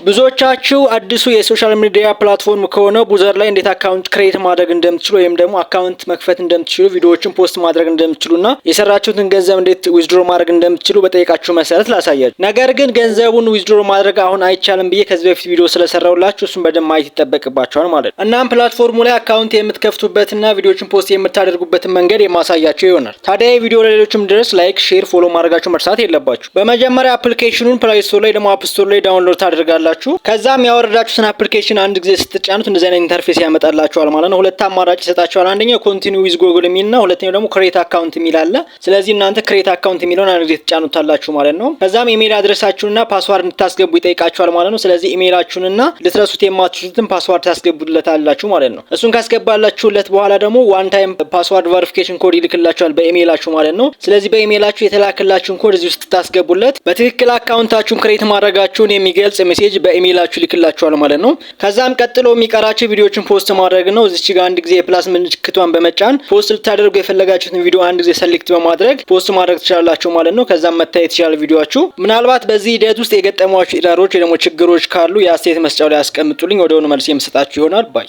ብዙዎቻችሁ አዲሱ የሶሻል ሚዲያ ፕላትፎርም ከሆነ ቡዘር ላይ እንዴት አካውንት ክሬት ማድረግ እንደምትችሉ ወይም ደግሞ አካውንት መክፈት እንደምትችሉ ቪዲዮዎችን ፖስት ማድረግ እንደምትችሉና የሰራችሁትን ገንዘብ እንዴት ዊዝድሮ ማድረግ እንደምትችሉ በጠይቃችሁ መሰረት ላሳያችሁ። ነገር ግን ገንዘቡን ዊዝድሮ ማድረግ አሁን አይቻልም ብዬ ከዚህ በፊት ቪዲዮ ስለሰራሁላችሁ እሱን በደንብ ማየት ይጠበቅባችኋል ማለት ነው። እናም ፕላትፎርሙ ላይ አካውንት የምትከፍቱበትና ቪዲዮዎችን ፖስት የምታደርጉበትን መንገድ የማሳያችሁ ይሆናል። ታዲያ ቪዲዮ ለሌሎችም ድረስ ላይክ፣ ሼር፣ ፎሎ ማድረጋችሁ መርሳት የለባችሁ። በመጀመሪያ አፕሊኬሽኑን ፕላይ ስቶር ላይ ደግሞ አፕ ስቶር ላይ ዳውንሎድ ታደርጋላችሁ። ከዛም ያወረዳችሁትን አፕሊኬሽን አንድ ጊዜ ስትጫኑት እንደዚህ አይነት ኢንተርፌስ ያመጣላችኋል ማለት ነው። ሁለት አማራጭ ይሰጣችኋል። አንደኛው ኮንቲኒው ዊዝ ጉግል የሚልና ሁለተኛው ደግሞ ክሬት አካውንት የሚል አለ። ስለዚህ እናንተ ክሬት አካውንት የሚለውን አንድ ጊዜ ትጫኑታላችሁ ማለት ነው። ከዛም ኢሜል አድሬሳችሁንና ፓስዋርድ እንድታስገቡ ይጠይቃችኋል ማለት ነው። ስለዚህ ኢሜላችሁንና ልትረሱት የማትችሉትን ፓስዋርድ ታስገቡለታላችሁ ማለት ነው። እሱን ካስገባላችሁለት በኋላ ደግሞ ዋን ታይም ፓስዋርድ ቬሪፊኬሽን ኮድ ይልክላችኋል በኢሜላችሁ ማለት ነው። ስለዚህ በኢሜላችሁ የተላከላችሁን ኮድ እዚህ ውስጥ ታስገቡለት በትክክል አካውንታችሁን ክሬት ማድረጋችሁን የሚገልጽ ሜሴጅ በኢሜላችሁ ይልክላችኋል ማለት ነው። ከዛም ቀጥሎ የሚቀራችሁ ቪዲዮዎችን ፖስት ማድረግ ነው። እዚች ጋር አንድ ጊዜ የፕላስ ምልክቷን በመጫን ፖስት ልታደርጉ የፈለጋችሁትን ቪዲዮ አንድ ጊዜ ሰሌክት በማድረግ ፖስት ማድረግ ትችላላችሁ ማለት ነው። ከዛም መታየት ይችላል ቪዲዮአችሁ። ምናልባት በዚህ ሂደት ውስጥ የገጠሟችሁ ኢረሮች ወይ ደግሞ ችግሮች ካሉ የአስተያየት መስጫው ላይ አስቀምጡልኝ። ወደሆነ መልስ የምሰጣችሁ ይሆናል ባይ